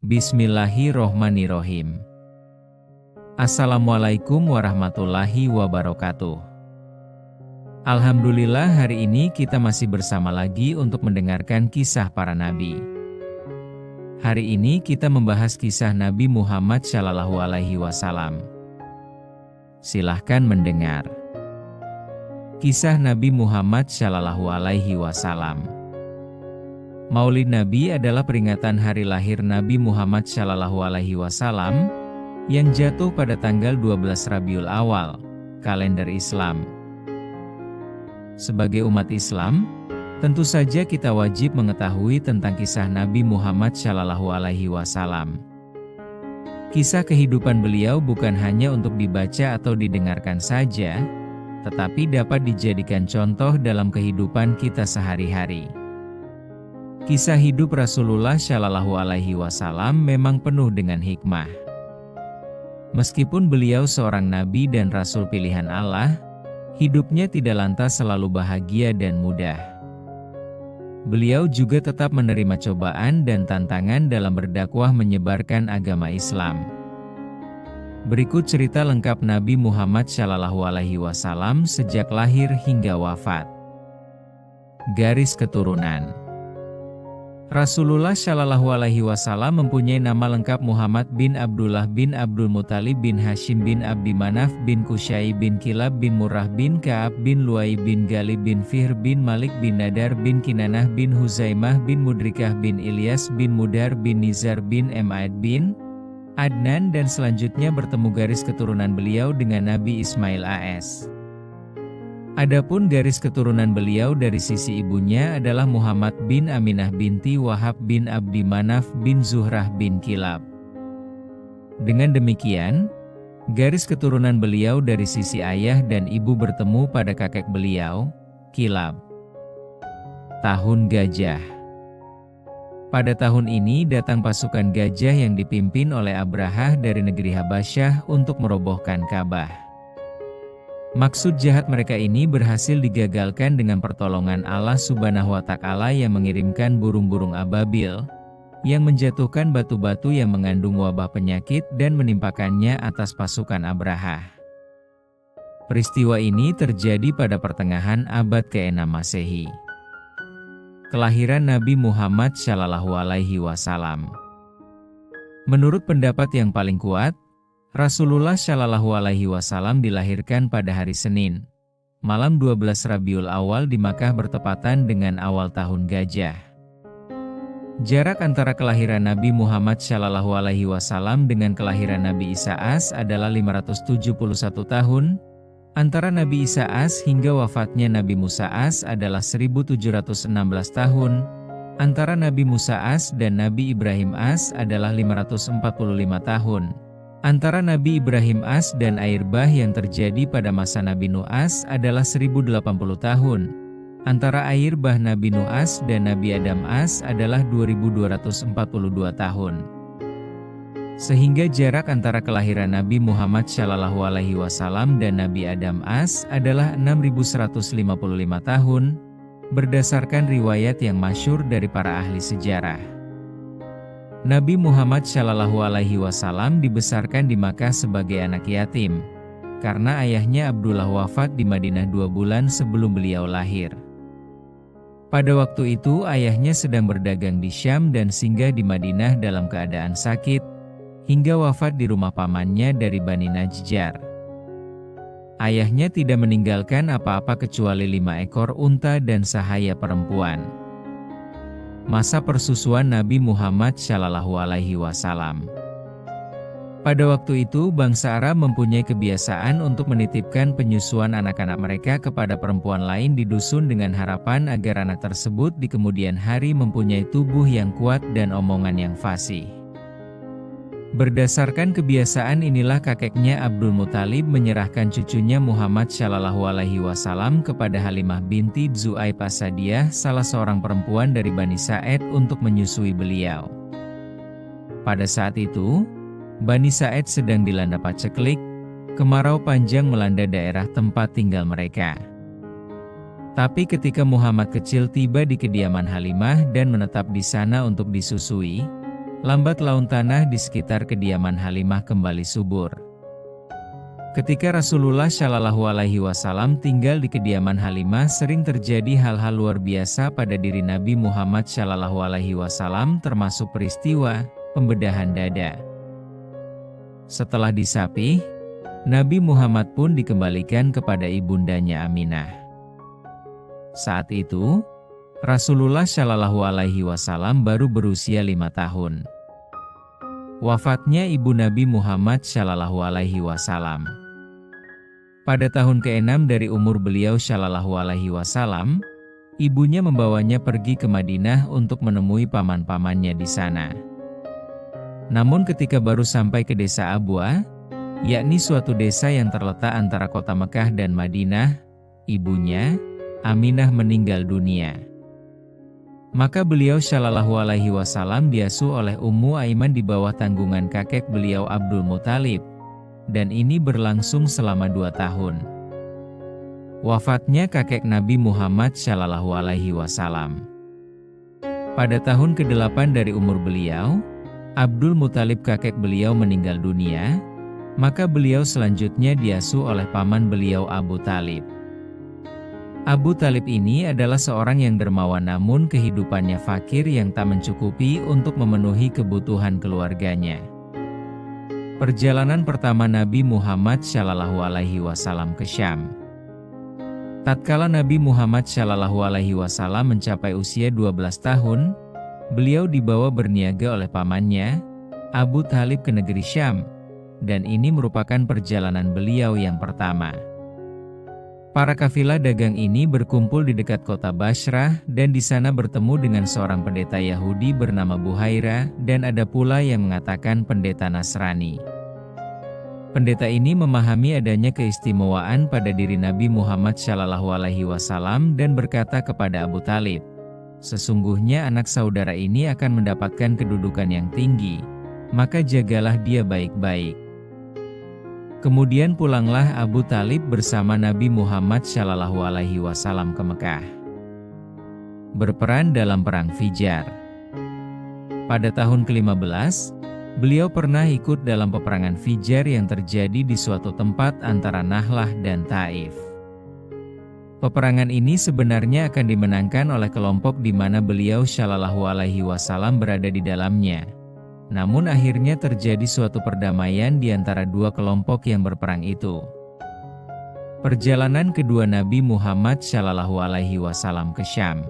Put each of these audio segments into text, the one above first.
Bismillahirrohmanirrohim. Assalamualaikum warahmatullahi wabarakatuh. Alhamdulillah, hari ini kita masih bersama lagi untuk mendengarkan kisah para nabi. Hari ini kita membahas kisah Nabi Muhammad SAW. Silahkan mendengar. Kisah Nabi Muhammad SAW. Maulid Nabi adalah peringatan hari lahir Nabi Muhammad SAW yang jatuh pada tanggal 12 Rabiul Awal, kalender Islam. Sebagai umat Islam, tentu saja kita wajib mengetahui tentang kisah Nabi Muhammad SAW. Kisah kehidupan beliau bukan hanya untuk dibaca atau didengarkan saja, tetapi dapat dijadikan contoh dalam kehidupan kita sehari-hari. Kisah hidup Rasulullah SAW memang penuh dengan hikmah. Meskipun beliau seorang nabi dan rasul pilihan Allah, hidupnya tidak lantas selalu bahagia dan mudah. Beliau juga tetap menerima cobaan dan tantangan dalam berdakwah menyebarkan agama Islam. Berikut cerita lengkap Nabi Muhammad SAW sejak lahir hingga wafat. Garis keturunan. Rasulullah SAW mempunyai nama lengkap Muhammad bin Abdullah bin Abdul Muthalib bin Hashim bin Abdi Manaf bin Qusay bin Kilab bin Murrah bin Ka'ab bin Luay bin Galib bin Fihr bin Malik bin Nadar bin Kinanah bin Huzaimah bin Mudrikah bin Ilyas bin Mudar bin Nizar bin Ma'ad bin Adnan, dan selanjutnya bertemu garis keturunan beliau dengan Nabi Ismail AS. Adapun garis keturunan beliau dari sisi ibunya adalah Muhammad bin Aminah binti Wahab bin Abdi Manaf bin Zuhrah bin Kilab. Dengan demikian, garis keturunan beliau dari sisi ayah dan ibu bertemu pada kakek beliau, Kilab. Tahun Gajah. Pada tahun ini datang pasukan gajah yang dipimpin oleh Abrahah dari negeri Habasyah untuk merobohkan Ka'bah. Maksud jahat mereka ini berhasil digagalkan dengan pertolongan Allah Subhanahu wa Ta'ala yang mengirimkan burung-burung ababil yang menjatuhkan batu-batu yang mengandung wabah penyakit dan menimpakannya atas pasukan Abrahah. Peristiwa ini terjadi pada pertengahan abad ke-6 Masehi. Kelahiran Nabi Muhammad SAW. Menurut pendapat yang paling kuat, Rasulullah SAW dilahirkan pada hari Senin, malam 12 Rabiul Awal di Makkah bertepatan dengan awal tahun Gajah. Jarak antara kelahiran Nabi Muhammad SAW dengan kelahiran Nabi Isa AS adalah 571 tahun, antara Nabi Isa AS hingga wafatnya Nabi Musa AS adalah 1716 tahun, antara Nabi Musa AS dan Nabi Ibrahim AS adalah 545 tahun. Antara Nabi Ibrahim AS dan air bah yang terjadi pada masa Nabi Nuh AS adalah 1080 tahun. Antara air bah Nabi Nuh AS dan Nabi Adam AS adalah 2242 tahun. Sehingga jarak antara kelahiran Nabi Muhammad SAW dan Nabi Adam AS adalah 6155 tahun, berdasarkan riwayat yang masyhur dari para ahli sejarah. Nabi Muhammad SAW dibesarkan di Makkah sebagai anak yatim, karena ayahnya Abdullah wafat di Madinah 2 bulan sebelum beliau lahir. Pada waktu itu ayahnya sedang berdagang di Syam dan singgah di Madinah dalam keadaan sakit, hingga wafat di rumah pamannya dari Bani Najjar. Ayahnya tidak meninggalkan apa-apa kecuali 5 ekor unta dan sahaya perempuan. Masa persusuan Nabi Muhammad SAW. Pada waktu itu bangsa Arab mempunyai kebiasaan untuk menitipkan penyusuan anak-anak mereka kepada perempuan lain di dusun dengan harapan agar anak tersebut di kemudian hari mempunyai tubuh yang kuat dan omongan yang fasih. Berdasarkan kebiasaan inilah kakeknya Abdul Muthalib menyerahkan cucunya Muhammad SAW kepada Halimah binti Zu'aib As-Sadiyah, salah seorang perempuan dari Bani Sa'ed, untuk menyusui beliau. Pada saat itu, Bani Sa'ed sedang dilanda paceklik, kemarau panjang melanda daerah tempat tinggal mereka. Tapi ketika Muhammad kecil tiba di kediaman Halimah dan menetap di sana untuk disusui, lambat laun tanah di sekitar kediaman Halimah kembali subur. Ketika Rasulullah Shallallahu Alaihi Wasallam tinggal di kediaman Halimah, sering terjadi hal-hal luar biasa pada diri Nabi Muhammad Shallallahu Alaihi Wasallam, termasuk peristiwa pembedahan dada. Setelah disapih, Nabi Muhammad pun dikembalikan kepada ibundanya Aminah. Saat itu, Rasulullah Shallallahu Alaihi Wasallam baru berusia 5 tahun. Wafatnya ibu Nabi Muhammad Shallallahu Alaihi Wasallam. Pada tahun ke-6 dari umur beliau Shallallahu Alaihi Wasallam, ibunya membawanya pergi ke Madinah untuk menemui paman-pamannya di sana. Namun ketika baru sampai ke desa Abwa, yakni suatu desa yang terletak antara kota Mekah dan Madinah, ibunya, Aminah, meninggal dunia. Maka beliau Shallallahu Alaihi Wasallam diasuh oleh Ummu Aiman di bawah tanggungan kakek beliau Abdul Muthalib, dan ini berlangsung selama 2 tahun. Wafatnya kakek Nabi Muhammad Shallallahu Alaihi Wasallam. Pada tahun ke-8 dari umur beliau, Abdul Muthalib kakek beliau meninggal dunia, maka beliau selanjutnya diasuh oleh paman beliau Abu Talib. Abu Talib ini adalah seorang yang dermawan namun kehidupannya fakir yang tak mencukupi untuk memenuhi kebutuhan keluarganya. Perjalanan pertama Nabi Muhammad Shallallahu Alaihi Wasallam ke Syam. Tatkala Nabi Muhammad Shallallahu Alaihi Wasallam mencapai usia 12 tahun, beliau dibawa berniaga oleh pamannya, Abu Talib, ke negeri Syam, dan ini merupakan perjalanan beliau yang pertama. Para kafilah dagang ini berkumpul di dekat kota Basrah dan di sana bertemu dengan seorang pendeta Yahudi bernama Buhaira, dan ada pula yang mengatakan pendeta Nasrani. Pendeta ini memahami adanya keistimewaan pada diri Nabi Muhammad Shallallahu Alaihi Wasallam dan berkata kepada Abu Talib, "Sesungguhnya anak saudara ini akan mendapatkan kedudukan yang tinggi, maka jagalah dia baik-baik." Kemudian pulanglah Abu Talib bersama Nabi Muhammad Shallallahu Alaihi Wasallam ke Mekah, berperan dalam perang Fijar. Pada tahun ke-15, beliau pernah ikut dalam peperangan Fijar yang terjadi di suatu tempat antara Nahlah dan Taif. Peperangan ini sebenarnya akan dimenangkan oleh kelompok di mana beliau Shallallahu Alaihi Wasallam berada di dalamnya. Namun akhirnya terjadi suatu perdamaian di antara dua kelompok yang berperang itu. Perjalanan kedua Nabi Muhammad Shallallahu Alaihi Wasallam ke Syam.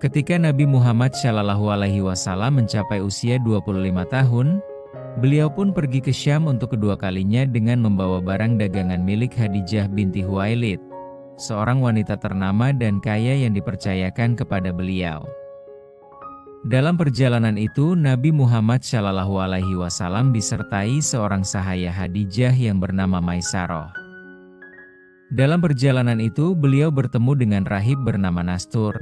Ketika Nabi Muhammad Shallallahu Alaihi Wasallam mencapai usia 25 tahun, beliau pun pergi ke Syam untuk kedua kalinya dengan membawa barang dagangan milik Khadijah binti Huwailid, seorang wanita ternama dan kaya yang dipercayakan kepada beliau. Dalam perjalanan itu, Nabi Muhammad Shallallahu Alaihi Wasallam disertai seorang sahaya Khadijah yang bernama Maisaroh. Dalam perjalanan itu, beliau bertemu dengan rahib bernama Nastur,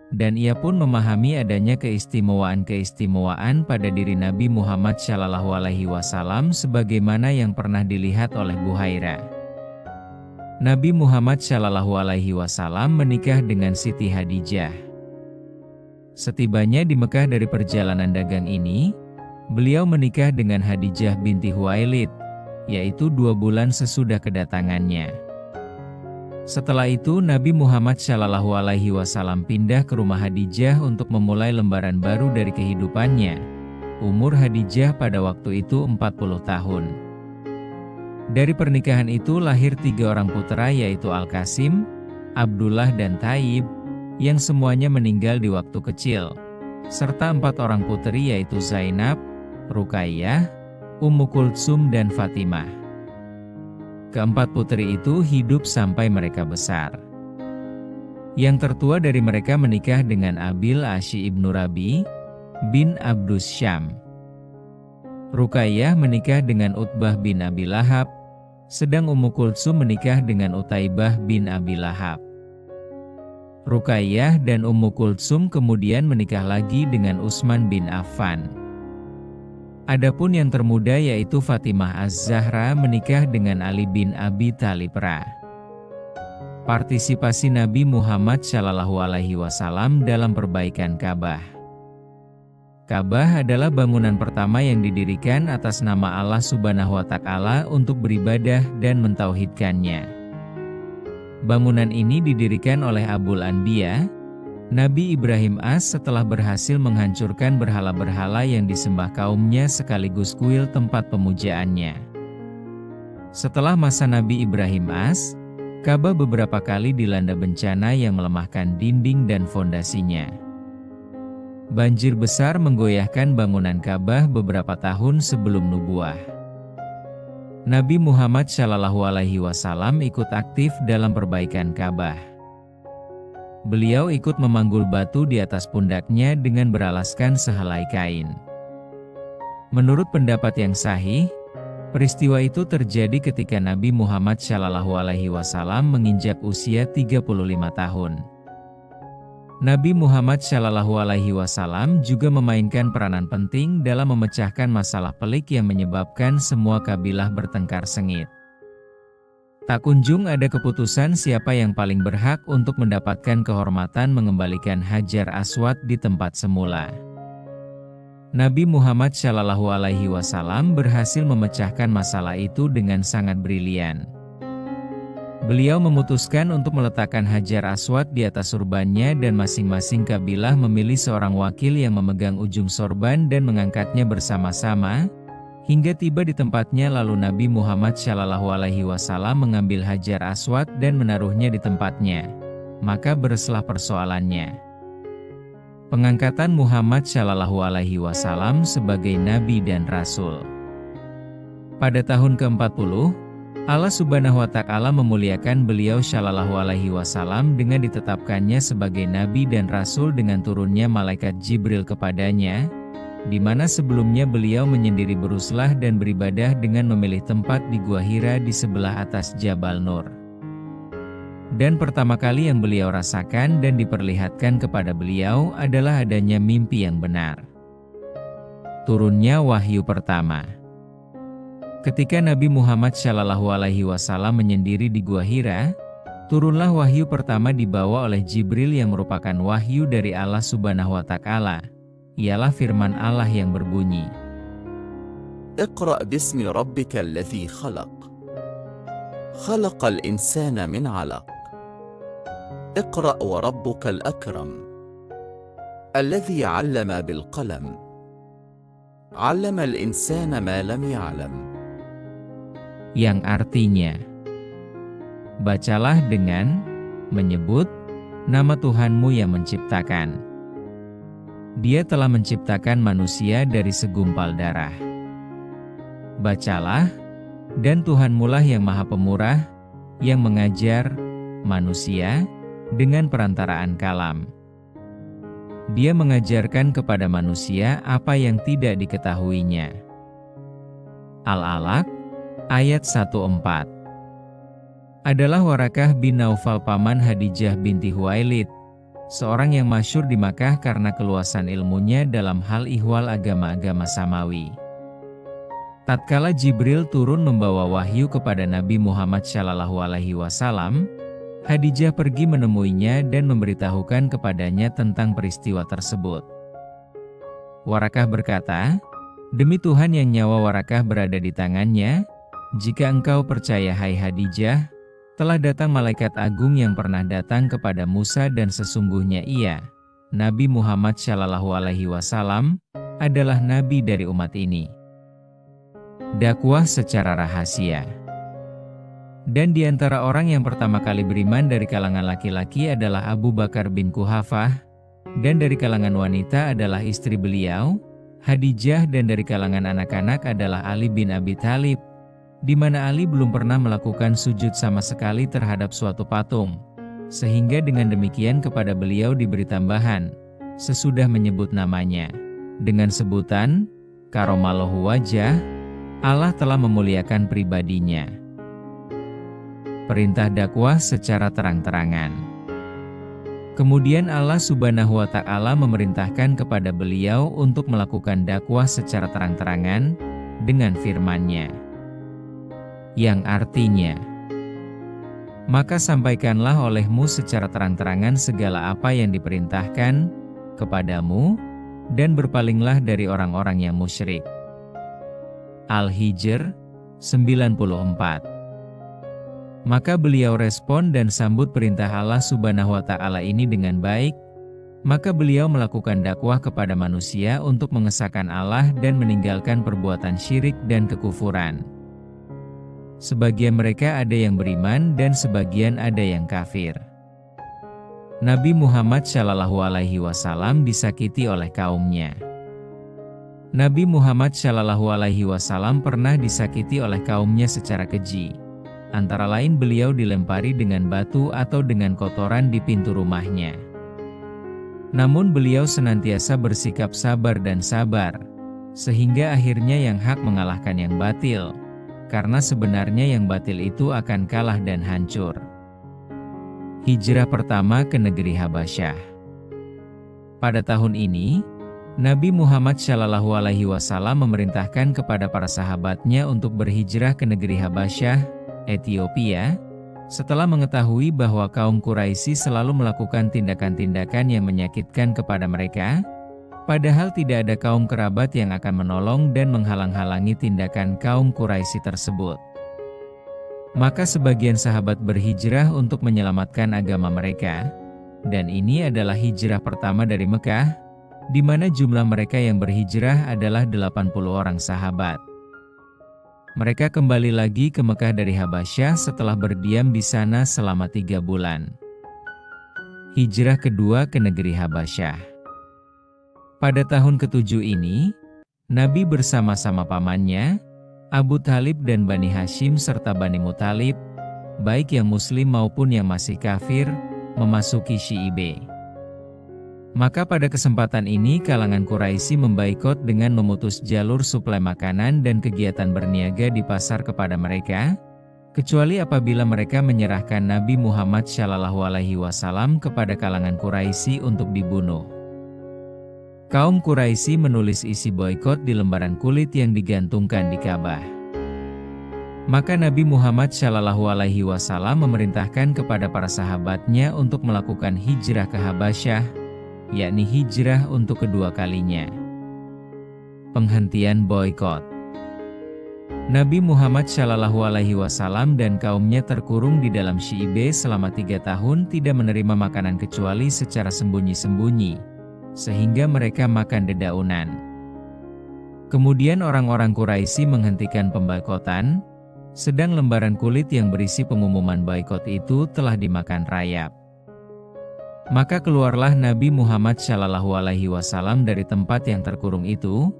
dan ia pun memahami adanya keistimewaan-keistimewaan pada diri Nabi Muhammad Shallallahu Alaihi Wasallam sebagaimana yang pernah dilihat oleh Buhaira. Nabi Muhammad Shallallahu Alaihi Wasallam menikah dengan Siti Khadijah. Setibanya di Mekah dari perjalanan dagang ini, beliau menikah dengan Khadijah binti Huwailid, yaitu 2 bulan sesudah kedatangannya. Setelah itu Nabi Muhammad Shallallahu Alaihi Wasallam pindah ke rumah Khadijah untuk memulai lembaran baru dari kehidupannya. Umur Khadijah pada waktu itu 40 tahun. Dari pernikahan itu lahir 3 orang putra, yaitu Al-Qasim, Abdullah dan Taib, yang semuanya meninggal di waktu kecil, serta 4 orang putri, yaitu Zainab, Ruqayyah, Ummu Kultsum dan Fatimah. Keempat putri itu hidup sampai mereka besar. Yang tertua dari mereka menikah dengan Abil Asy ibnu Rabi bin Abdus Syam. Ruqayyah menikah dengan Utbah bin Abi Lahab, sedang Ummu Kultsum menikah dengan Utaibah bin Abi Lahab. Ruqayyah dan Ummu Kultsum kemudian menikah lagi dengan Utsman bin Affan. Adapun yang termuda yaitu Fatimah Az-Zahra menikah dengan Ali bin Abi Thalib. Partisipasi Nabi Muhammad Shallallahu Alaihi Wasallam dalam perbaikan Ka'bah. Ka'bah adalah bangunan pertama yang didirikan atas nama Allah Subhanahu wa Ta'ala untuk beribadah dan mentauhidkannya. Bangunan ini didirikan oleh Abul Anbiya, Nabi Ibrahim AS setelah berhasil menghancurkan berhala-berhala yang disembah kaumnya sekaligus kuil tempat pemujaannya. Setelah masa Nabi Ibrahim AS, Ka'bah beberapa kali dilanda bencana yang melemahkan dinding dan fondasinya. Banjir besar menggoyahkan bangunan Ka'bah beberapa tahun sebelum nubuah. Nabi Muhammad SAW ikut aktif dalam perbaikan Ka'bah. Beliau ikut memanggul batu di atas pundaknya dengan beralaskan sehelai kain. Menurut pendapat yang sahih, peristiwa itu terjadi ketika Nabi Muhammad SAW menginjak usia 35 tahun. Nabi Muhammad SAW juga memainkan peranan penting dalam memecahkan masalah pelik yang menyebabkan semua kabilah bertengkar sengit. Tak kunjung ada keputusan siapa yang paling berhak untuk mendapatkan kehormatan mengembalikan Hajar Aswad di tempat semula. Nabi Muhammad SAW berhasil memecahkan masalah itu dengan sangat brilian. Beliau memutuskan untuk meletakkan Hajar Aswad di atas sorbannya dan masing-masing kabilah memilih seorang wakil yang memegang ujung sorban dan mengangkatnya bersama-sama, hingga tiba di tempatnya lalu Nabi Muhammad SAW mengambil Hajar Aswad dan menaruhnya di tempatnya. Maka bereslah persoalannya. Pengangkatan Muhammad SAW sebagai Nabi dan Rasul. Pada tahun ke-40, Allah Subhanahu wa Ta'ala memuliakan beliau SAW dengan ditetapkannya sebagai Nabi dan Rasul dengan turunnya malaikat Jibril kepadanya, di mana sebelumnya beliau menyendiri beruslah dan beribadah dengan memilih tempat di Gua Hira di sebelah atas Jabal Nur. Dan pertama kali yang beliau rasakan dan diperlihatkan kepada beliau adalah adanya mimpi yang benar. Turunnya wahyu pertama. Ketika Nabi Muhammad SAW menyendiri di Gua Hira, turunlah wahyu pertama dibawa oleh Jibril yang merupakan wahyu dari Allah Subhanahu wa Ta'ala. Ialah firman Allah yang berbunyi, Iqra' bismi rabbikal ladzi khalaq. Khalaqal insana min 'alaq. Iqra' wa rabbukal akram. Alladzi 'allama bil qalam. 'Allamal insana ma lam ya'lam. Yang artinya, bacalah dengan menyebut nama Tuhanmu yang menciptakan. Dia telah menciptakan manusia dari segumpal darah. Bacalah, dan Tuhanmulah yang Maha Pemurah, yang mengajar manusia dengan perantaraan kalam. Dia mengajarkan kepada manusia apa yang tidak diketahuinya. Al-Alaq Ayat 1-4 adalah Warakah bin Naufal paman Khadijah binti Huwailid, seorang yang masyhur di Makkah karena keluasan ilmunya dalam hal ihwal agama-agama samawi. Tatkala Jibril turun membawa wahyu kepada Nabi Muhammad SAW, Khadijah pergi menemuinya dan memberitahukan kepadanya tentang peristiwa tersebut. Warakah berkata, "Demi Tuhan yang nyawa Warakah berada di tangannya, jika engkau percaya hai Khadijah, telah datang malaikat agung yang pernah datang kepada Musa dan sesungguhnya ia, Nabi Muhammad SAW, adalah Nabi dari umat ini." Dakwah secara rahasia. Dan di antara orang yang pertama kali beriman dari kalangan laki-laki adalah Abu Bakar bin Quhafah, dan dari kalangan wanita adalah istri beliau, Khadijah, dan dari kalangan anak-anak adalah Ali bin Abi Thalib, di mana Ali belum pernah melakukan sujud sama sekali terhadap suatu patung, sehingga dengan demikian kepada beliau diberi tambahan, sesudah menyebut namanya, dengan sebutan, Karomallahu wajah, Allah telah memuliakan pribadinya. Perintah dakwah secara terang-terangan. Kemudian Allah Subhanahu wa Ta'ala memerintahkan kepada beliau untuk melakukan dakwah secara terang-terangan dengan firman-Nya, yang artinya, maka sampaikanlah olehmu secara terang-terangan segala apa yang diperintahkan kepadamu, dan berpalinglah dari orang-orang yang musyrik. Al-Hijr 94. Maka beliau respon dan sambut perintah Allah Subhanahu wa Ta'ala ini dengan baik. Maka beliau melakukan dakwah kepada manusia untuk mengesahkan Allah dan meninggalkan perbuatan syirik dan kekufuran. Sebagian mereka ada yang beriman dan sebagian ada yang kafir. Nabi Muhammad SAW disakiti oleh kaumnya. Nabi Muhammad SAW pernah disakiti oleh kaumnya secara keji. Antara lain beliau dilempari dengan batu atau dengan kotoran di pintu rumahnya. Namun beliau senantiasa bersikap sabar dan sabar, sehingga akhirnya yang hak mengalahkan yang batil, karena sebenarnya yang batil itu akan kalah dan hancur. Hijrah pertama ke negeri Habasyah. Pada tahun ini, Nabi Muhammad SAW memerintahkan kepada para sahabatnya untuk berhijrah ke negeri Habasyah, Ethiopia, setelah mengetahui bahwa kaum Quraisy selalu melakukan tindakan-tindakan yang menyakitkan kepada mereka, padahal tidak ada kaum kerabat yang akan menolong dan menghalang-halangi tindakan kaum Quraisy tersebut. Maka sebagian sahabat berhijrah untuk menyelamatkan agama mereka, dan ini adalah hijrah pertama dari Mekah, di mana jumlah mereka yang berhijrah adalah 80 orang sahabat. Mereka kembali lagi ke Mekah dari Habasyah setelah berdiam di sana selama 3 bulan. Hijrah kedua ke negeri Habasyah. Pada tahun ke-7 ini, Nabi bersama-sama pamannya, Abu Thalib dan Bani Hashim serta Bani Muthalib, baik yang muslim maupun yang masih kafir, memasuki Syi'ib. Maka pada kesempatan ini kalangan Quraisy membaikot dengan memutus jalur suplai makanan dan kegiatan berniaga di pasar kepada mereka, kecuali apabila mereka menyerahkan Nabi Muhammad SAW kepada kalangan Quraisy untuk dibunuh. Kaum Quraisy menulis isi boikot di lembaran kulit yang digantungkan di Ka'bah. Maka Nabi Muhammad SAW memerintahkan kepada para sahabatnya untuk melakukan hijrah ke Habasyah, yakni hijrah untuk kedua kalinya. Penghentian boikot. Nabi Muhammad SAW dan kaumnya terkurung di dalam Syi'ib selama 3 tahun tidak menerima makanan kecuali secara sembunyi-sembunyi, sehingga mereka makan dedaunan. Kemudian orang-orang Quraisy menghentikan pemboikotan, sedang lembaran kulit yang berisi pengumuman boikot itu telah dimakan rayap. Maka keluarlah Nabi Muhammad SAW dari tempat yang terkurung itu.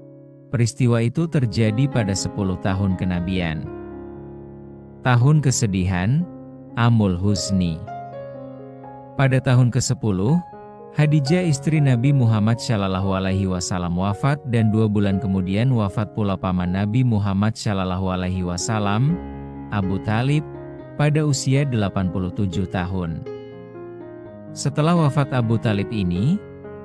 Peristiwa itu terjadi pada 10 tahun kenabian. Tahun kesedihan, Amul Huzni. Pada tahun ke-10, Khadijah istri Nabi Muhammad SAW wafat dan 2 bulan kemudian wafat pula paman Nabi Muhammad SAW, Abu Thalib, pada usia 87 tahun. Setelah wafat Abu Thalib ini,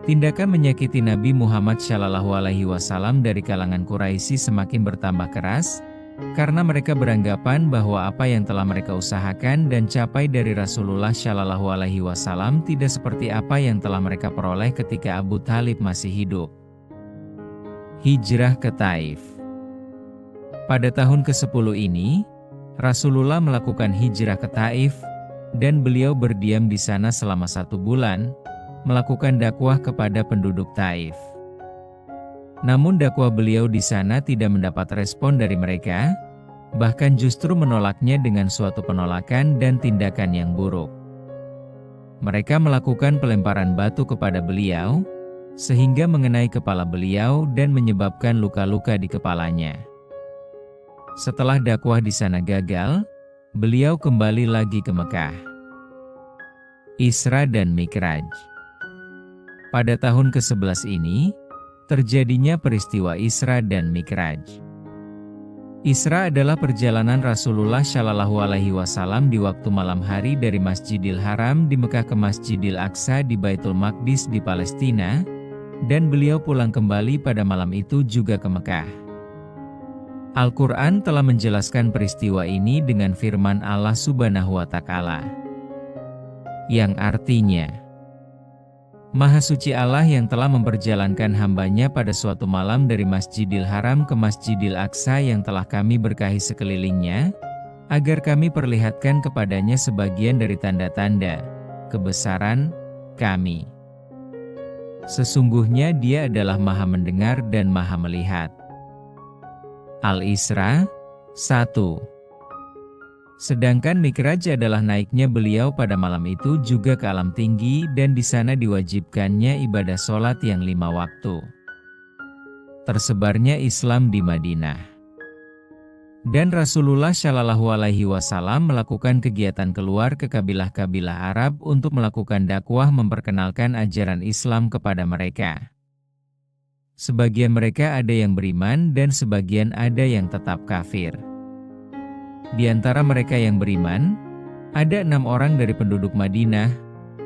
tindakan menyakiti Nabi Muhammad SAW dari kalangan Quraisy semakin bertambah keras, karena mereka beranggapan bahwa apa yang telah mereka usahakan dan capai dari Rasulullah SAW tidak seperti apa yang telah mereka peroleh ketika Abu Thalib masih hidup. Hijrah ke Taif. Pada tahun ke-10 ini, Rasulullah melakukan hijrah ke Taif, dan beliau berdiam di sana selama 1 bulan, melakukan dakwah kepada penduduk Taif. Namun dakwah beliau di sana tidak mendapat respon dari mereka, bahkan justru menolaknya dengan suatu penolakan dan tindakan yang buruk. Mereka melakukan pelemparan batu kepada beliau, sehingga mengenai kepala beliau dan menyebabkan luka-luka di kepalanya. Setelah dakwah di sana gagal, beliau kembali lagi ke Mekah. Isra dan Mi'raj. Pada tahun ke-11 ini, terjadinya peristiwa Isra dan Mi'raj. Isra adalah perjalanan Rasulullah SAW di waktu malam hari dari Masjidil Haram di Mekah ke Masjidil Aqsa di Baitul Maqdis di Palestina, dan beliau pulang kembali pada malam itu juga ke Mekah. Al-Quran telah menjelaskan peristiwa ini dengan firman Allah Subhanahu wa Ta'ala, yang artinya, Maha suci Allah yang telah memperjalankan hamba-Nya pada suatu malam dari Masjidil Haram ke Masjidil Aqsa yang telah kami berkahi sekelilingnya, agar kami perlihatkan kepadanya sebagian dari tanda-tanda kebesaran kami. Sesungguhnya Dia adalah Maha mendengar dan Maha melihat. Al-Isra 1. Sedangkan Mikraj adalah naiknya beliau pada malam itu juga ke alam tinggi dan di sana diwajibkannya ibadah sholat yang 5 waktu. Tersebarnya Islam di Madinah. Dan Rasulullah Shallallahu Alaihi Wasallam melakukan kegiatan keluar ke kabilah-kabilah Arab untuk melakukan dakwah memperkenalkan ajaran Islam kepada mereka. Sebagian mereka ada yang beriman dan sebagian ada yang tetap kafir. Di antara mereka yang beriman, ada 6 orang dari penduduk Madinah,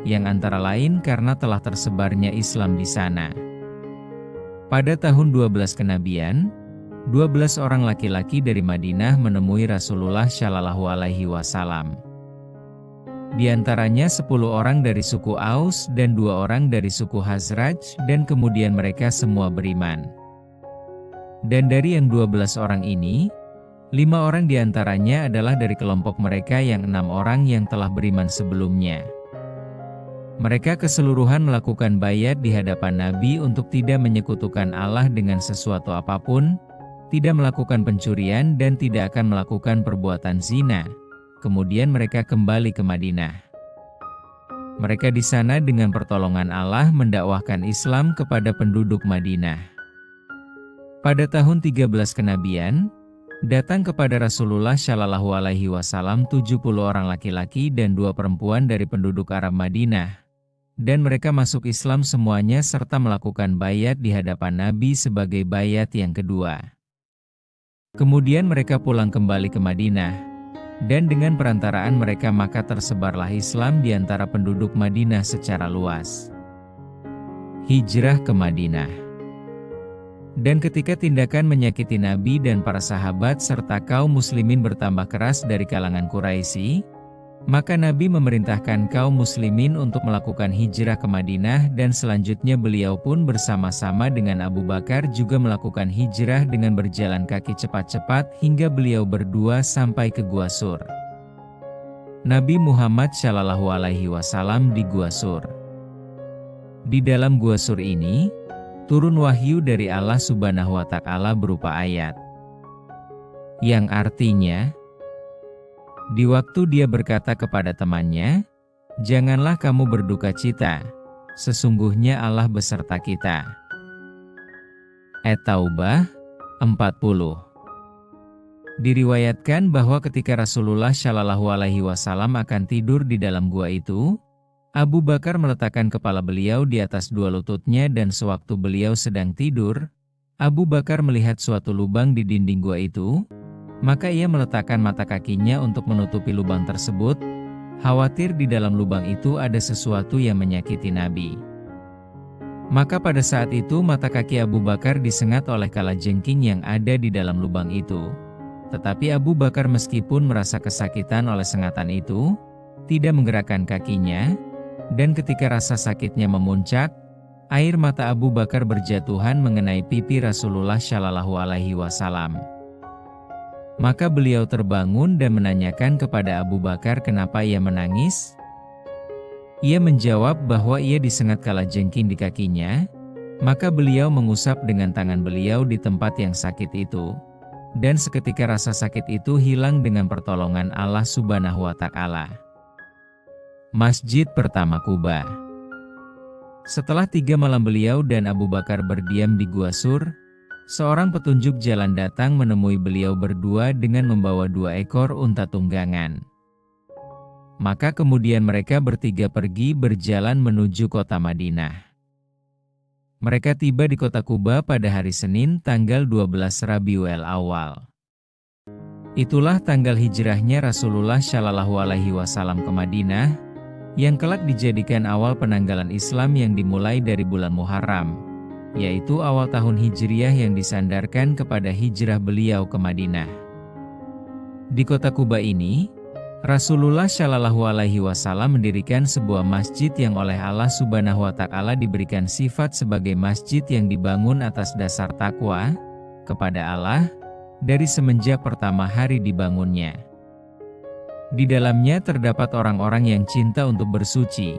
yang antara lain karena telah tersebarnya Islam di sana. Pada tahun 12 kenabian, 12 orang laki-laki dari Madinah menemui Rasulullah Shallallahu Alaihi Wasallam. Di antaranya 10 orang dari suku Aus dan 2 orang dari suku Khazraj, dan kemudian mereka semua beriman. Dan dari yang 12 orang ini, 5 orang diantaranya adalah dari kelompok mereka yang 6 orang yang telah beriman sebelumnya. Mereka keseluruhan melakukan baiat di hadapan Nabi untuk tidak menyekutukan Allah dengan sesuatu apapun, tidak melakukan pencurian dan tidak akan melakukan perbuatan zina. Kemudian mereka kembali ke Madinah. Mereka di sana dengan pertolongan Allah mendakwahkan Islam kepada penduduk Madinah. Pada tahun 13 kenabian, datang kepada Rasulullah Shallallahu Alaihi Wasallam 70 orang laki-laki dan 2 perempuan dari penduduk Arab Madinah, dan mereka masuk Islam semuanya serta melakukan baiat di hadapan Nabi sebagai baiat yang kedua. Kemudian mereka pulang kembali ke Madinah, dan dengan perantaraan mereka maka tersebarlah Islam di antara penduduk Madinah secara luas. Hijrah ke Madinah. Dan ketika tindakan menyakiti Nabi dan para sahabat serta kaum muslimin bertambah keras dari kalangan Quraisy, maka Nabi memerintahkan kaum muslimin untuk melakukan hijrah ke Madinah dan selanjutnya beliau pun bersama-sama dengan Abu Bakar juga melakukan hijrah dengan berjalan kaki cepat-cepat hingga beliau berdua sampai ke Gua Sur. Nabi Muhammad Shallallahu Alaihi Wasallam di Gua Sur. Di dalam Gua Sur ini, turun wahyu dari Allah Subhanahu wa Ta'ala berupa ayat, yang artinya, di waktu dia berkata kepada temannya, "Janganlah kamu berduka cita, sesungguhnya Allah beserta kita." At-Taubah 40. Diriwayatkan bahwa ketika Rasulullah Shallallahu Alaihi Wasallam akan tidur di dalam gua itu, Abu Bakar meletakkan kepala beliau di atas 2 lututnya dan sewaktu beliau sedang tidur, Abu Bakar melihat suatu lubang di dinding gua itu, maka ia meletakkan mata kakinya untuk menutupi lubang tersebut, khawatir di dalam lubang itu ada sesuatu yang menyakiti Nabi. Maka pada saat itu mata kaki Abu Bakar disengat oleh kalajengking yang ada di dalam lubang itu. Tetapi Abu Bakar meskipun merasa kesakitan oleh sengatan itu, tidak menggerakkan kakinya, dan ketika rasa sakitnya memuncak, air mata Abu Bakar berjatuhan mengenai pipi Rasulullah Shallallahu Alaihi Wasallam. Maka beliau terbangun dan menanyakan kepada Abu Bakar kenapa ia menangis. Ia menjawab bahwa ia disengat kalajengking di kakinya, maka beliau mengusap dengan tangan beliau di tempat yang sakit itu. Dan seketika rasa sakit itu hilang dengan pertolongan Allah Subhanahu wa Ta'ala. Masjid pertama Quba. Setelah 3 malam beliau dan Abu Bakar berdiam di Gua Sur, seorang petunjuk jalan datang menemui beliau berdua dengan membawa 2 ekor unta tunggangan. Maka kemudian mereka bertiga pergi berjalan menuju kota Madinah. Mereka tiba di kota Quba pada hari Senin tanggal 12 Rabiul Awal. Itulah tanggal hijrahnya Rasulullah Shallallahu Alaihi Wasallam ke Madinah, yang kelak dijadikan awal penanggalan Islam yang dimulai dari bulan Muharram, yaitu awal tahun Hijriah yang disandarkan kepada hijrah beliau ke Madinah. Di kota Quba ini, Rasulullah Shallallahu Alaihi Wasallam mendirikan sebuah masjid yang oleh Allah Subhanahu Wa Taala diberikan sifat sebagai masjid yang dibangun atas dasar takwa kepada Allah dari semenjak pertama hari dibangunnya. Di dalamnya terdapat orang-orang yang cinta untuk bersuci,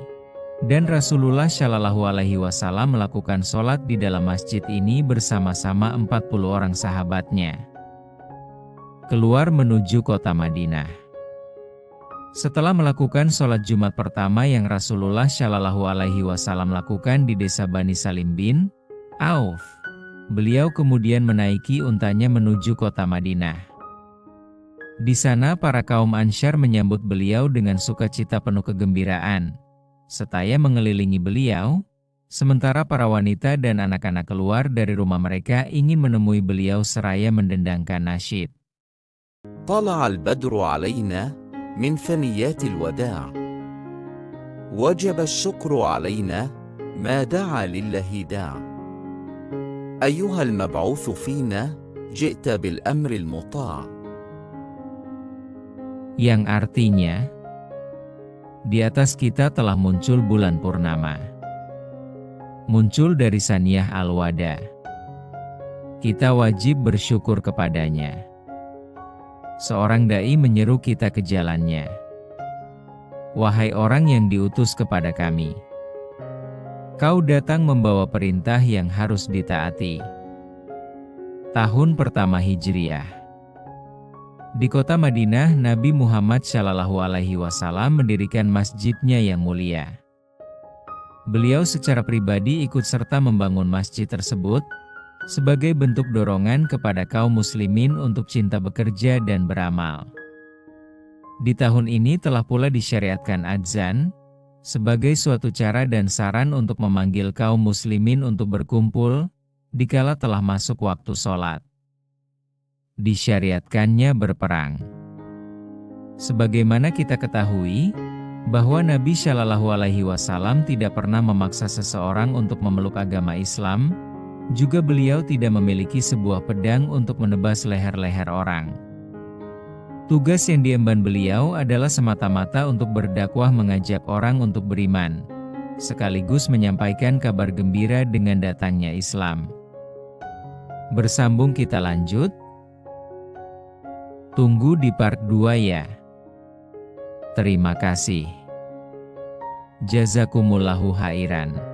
dan Rasulullah Shallallahu Alaihi Wasallam melakukan sholat di dalam masjid ini bersama-sama 40 orang sahabatnya. Keluar menuju kota Madinah. Setelah melakukan sholat Jumat pertama yang Rasulullah Shallallahu Alaihi Wasallam lakukan di desa Bani Salim bin Auf, beliau kemudian menaiki untanya menuju kota Madinah. Di sana para kaum Ansyar menyambut beliau dengan sukacita penuh kegembiraan, seraya mengelilingi beliau, sementara para wanita dan anak-anak keluar dari rumah mereka ingin menemui beliau seraya mendendangkan nasyid. طلع البدر علينا من ثنيات الوداع وجب الشكر علينا ما دعا لله داع أيها المبعوث فينا جئت بالأمر المطاع. Yang artinya, di atas kita telah muncul bulan purnama, muncul dari Saniyah Al-Wada. Kita wajib bersyukur kepadanya. Seorang dai menyeru kita ke jalannya. Wahai orang yang diutus kepada kami, kau datang membawa perintah yang harus ditaati. Tahun pertama Hijriah. Di kota Madinah, Nabi Muhammad Shallallahu Alaihi Wasallam mendirikan masjidnya yang mulia. Beliau secara pribadi ikut serta membangun masjid tersebut sebagai bentuk dorongan kepada kaum muslimin untuk cinta bekerja dan beramal. Di tahun ini telah pula disyariatkan adzan sebagai suatu cara dan saran untuk memanggil kaum muslimin untuk berkumpul dikala telah masuk waktu sholat. Disyariatkannya berperang. Sebagaimana kita ketahui bahwa Nabi Shallallahu Alaihi Wasallam tidak pernah memaksa seseorang untuk memeluk agama Islam, juga beliau tidak memiliki sebuah pedang untuk menebas leher-leher orang. Tugas yang diemban beliau adalah semata-mata untuk berdakwah mengajak orang untuk beriman, sekaligus menyampaikan kabar gembira dengan datangnya Islam. Bersambung kita lanjut. Tunggu di part 2 ya. Terima kasih. Jazakumullahu khairan.